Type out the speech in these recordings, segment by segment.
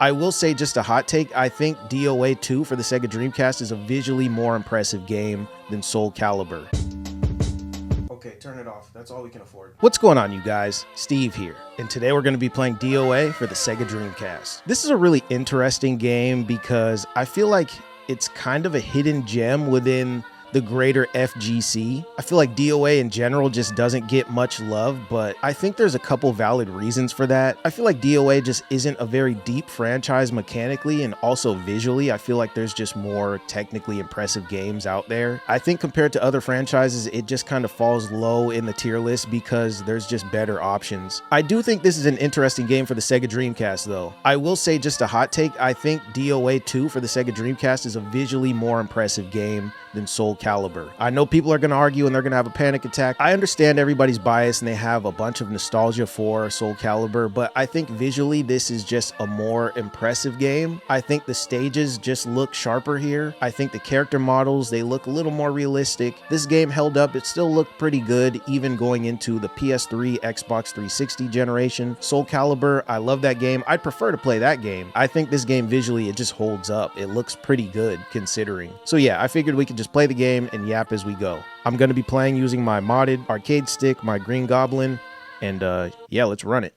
I will say, just a hot take, I think DOA 2 for the Sega Dreamcast is a visually more impressive game than Soul Calibur. Okay, turn it off. That's all we can afford. What's going on, you guys? Steve here, and today we're going to be playing DOA for the Sega Dreamcast. This is a really interesting game because I feel like it's kind of a hidden gem within the greater FGC. I feel like DOA in general just doesn't get much love, but I think there's a couple valid reasons for that. I feel like DOA just isn't a very deep franchise mechanically and also visually. I feel like there's just more technically impressive games out there. I think compared to other franchises, it just kind of falls low in the tier list because there's just better options. I do think this is an interesting game for the Sega Dreamcast though. I will say, just a hot take, I think DOA 2 for the Sega Dreamcast is a visually more impressive game than Soul Calibur. I know people are going to argue and they're going to have a panic attack. I understand everybody's bias and they have a bunch of nostalgia for Soul Calibur, but I think visually this is just a more impressive game. I think the stages just look sharper here. I think the character models, they look a little more realistic. This game held up. It still looked pretty good even going into the PS3, Xbox 360 generation. Soul Calibur, I love that game. I'd prefer to play that game. I think this game visually, it just holds up. It looks pretty good considering. So yeah, I figured we could just play the game and yap as we go. I'm going to be playing using my modded arcade stick, my Green Goblin, and yeah, let's run it.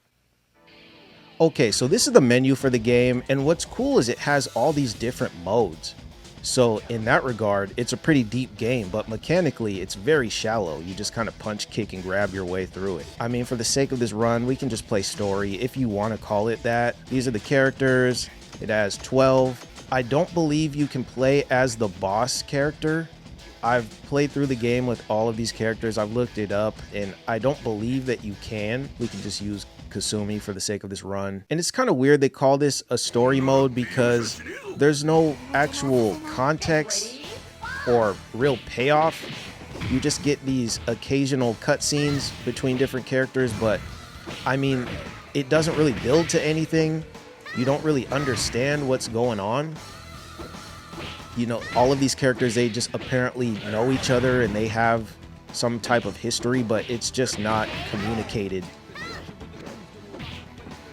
Okay, so this is the menu for the game, and what's cool is it has all these different modes. So in that regard, it's a pretty deep game, but mechanically it's very shallow. You just kind of punch, kick, and grab your way through it. I mean, for the sake of this run, we can just play story if you want to call it that. These are the characters. It has 12. I don't believe you can play as the boss character. I've played through the game with all of these characters. I've looked it up, and I don't believe that you can. We can just use Kasumi for the sake of this run. And it's kind of weird they call this a story mode because there's no actual context or real payoff. You just get these occasional cutscenes between different characters, but I mean, it doesn't really build to anything. You don't really understand what's going on. You know, all of these characters, they just apparently know each other and they have some type of history, but it's just not communicated.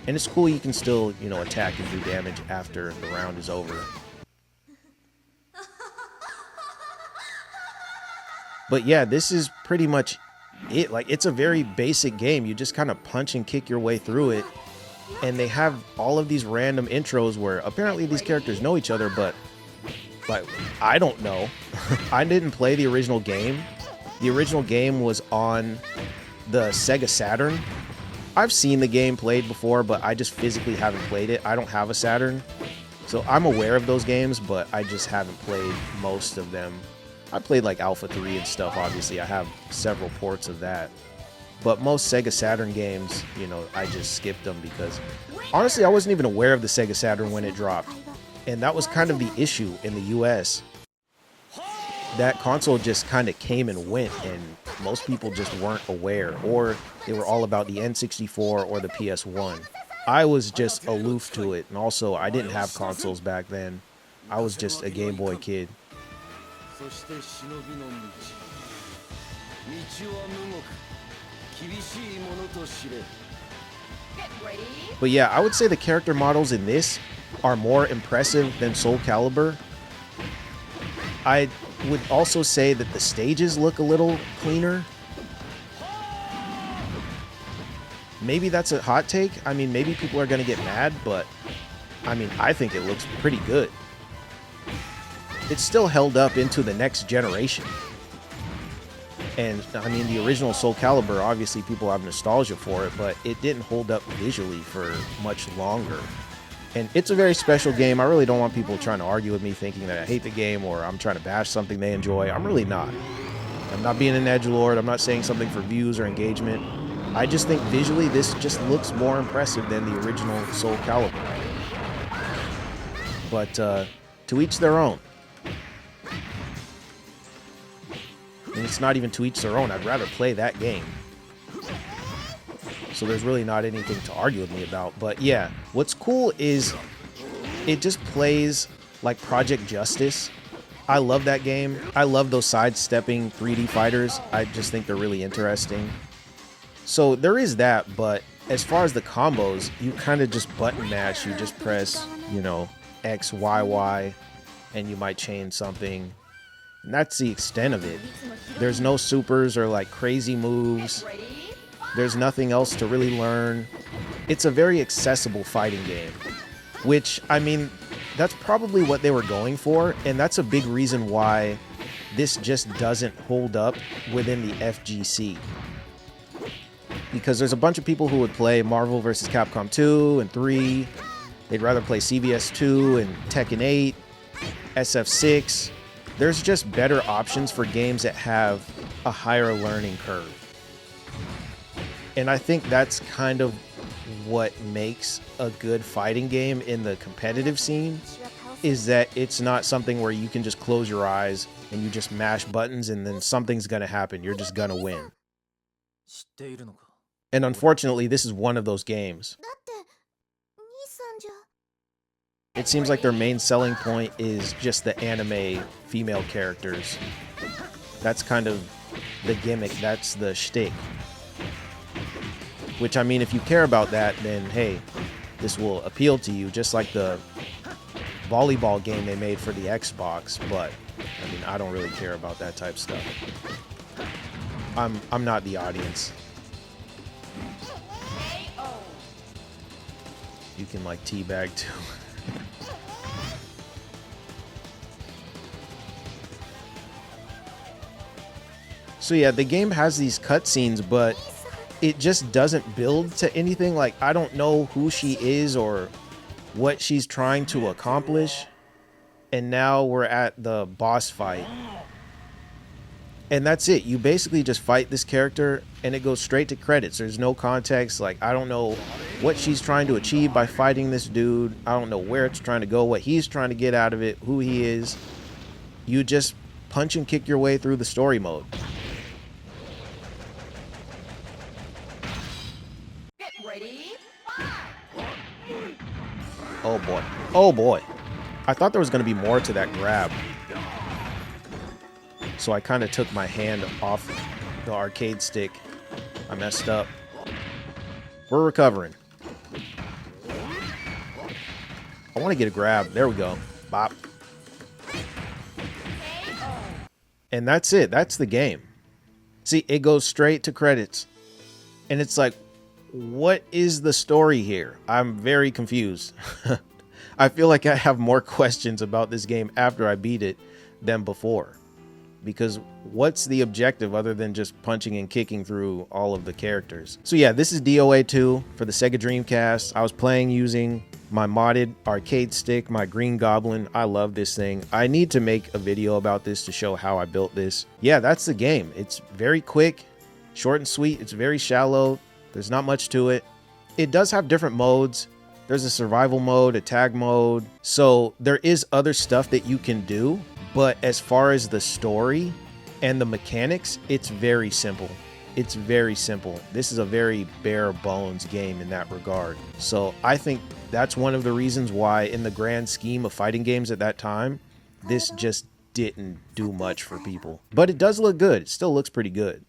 And it's cool, you can still, you know, attack and do damage after the round is over. But yeah, this is pretty much it. Like, it's a very basic game. You just kind of punch and kick your way through it. And they have all of these random intros where apparently these characters know each other, but like, I don't know. I didn't play the original game. The original game was on the Sega Saturn. I've seen the game played before, but I just physically haven't played it. I don't have a Saturn, so I'm aware of those games, but I just haven't played most of them. I played like Alpha 3 and stuff, obviously. I have several ports of that. But most Sega Saturn games, you know, I just skipped them because honestly, I wasn't even aware of the Sega Saturn when it dropped. And that was kind of the issue in the US. That console just kind of came and went, and most people just weren't aware, or they were all about the N64 or the PS1. I was just aloof to it, and also I didn't have consoles back then. I was just a Game Boy kid. But yeah, I would say the character models in this are more impressive than Soul Calibur. I would also say that the stages look a little cleaner. Maybe that's a hot take. I mean, maybe people are going to get mad, but I mean, I think it looks pretty good. It's still held up into the next generation. And I mean, the original Soul Calibur, obviously people have nostalgia for it, but it didn't hold up visually for much longer. And it's a very special game. I really don't want people trying to argue with me thinking that I hate the game or I'm trying to bash something they enjoy. I'm really not. I'm not being an edgelord. I'm not saying something for views or engagement. I just think visually this just looks more impressive than the original Soul Calibur. But to each their own. And it's not even to each their own. I'd rather play that game. So there's really not anything to argue with me about. But yeah, what's cool is it just plays like Project Justice. I love that game. I love those sidestepping 3D fighters. I just think they're really interesting. So there is that, but as far as the combos, you kind of just button mash. You just press, you know, X, Y, Y, and you might chain something. And that's the extent of it. There's no supers or like crazy moves. There's nothing else to really learn. It's a very accessible fighting game, which, I mean, that's probably what they were going for. And that's a big reason why this just doesn't hold up within the FGC. Because there's a bunch of people who would play Marvel vs. Capcom 2 and 3. They'd rather play CVS 2 and Tekken 8, SF6. There's just better options for games that have a higher learning curve. And I think that's kind of what makes a good fighting game in the competitive scene, is that it's not something where you can just close your eyes and you just mash buttons and then something's gonna happen. You're just gonna win. And unfortunately, this is one of those games. It seems like their main selling point is just the anime female characters. That's kind of the gimmick, that's the shtick. Which, I mean, if you care about that, then hey, this will appeal to you, just like the volleyball game they made for the Xbox. But I mean, I don't really care about that type of stuff. I'm not the audience. You can like teabag too. So yeah, the game has these cutscenes, but it just doesn't build to anything. Like, I don't know who she is or what she's trying to accomplish. And now we're at the boss fight. And that's it. You basically just fight this character and it goes straight to credits. There's no context. Like, I don't know what she's trying to achieve by fighting this dude. I don't know where it's trying to go, what he's trying to get out of it, who he is. You just punch and kick your way through the story mode. Oh boy. Oh boy. I thought there was going to be more to that grab. So I kind of took my hand off the arcade stick. I messed up. We're recovering. I want to get a grab. There we go. Bop. And that's it. That's the game. See, it goes straight to credits. And it's like, what is the story here? I'm very confused. I feel like I have more questions about this game after I beat it than before. Because what's the objective other than just punching and kicking through all of the characters? So yeah, this is DOA 2 for the Sega Dreamcast. I was playing using my modded arcade stick, my Green Goblin. I love this thing. I need to make a video about this to show how I built this. Yeah, that's the game. It's very quick, short and sweet. It's very shallow. There's not much to it. It does have different modes. There's a survival mode, a tag mode. So there is other stuff that you can do. But as far as the story and the mechanics, it's very simple. It's very simple. This is a very bare bones game in that regard. So I think that's one of the reasons why, in the grand scheme of fighting games at that time, this just didn't do much for people. But it does look good. It still looks pretty good.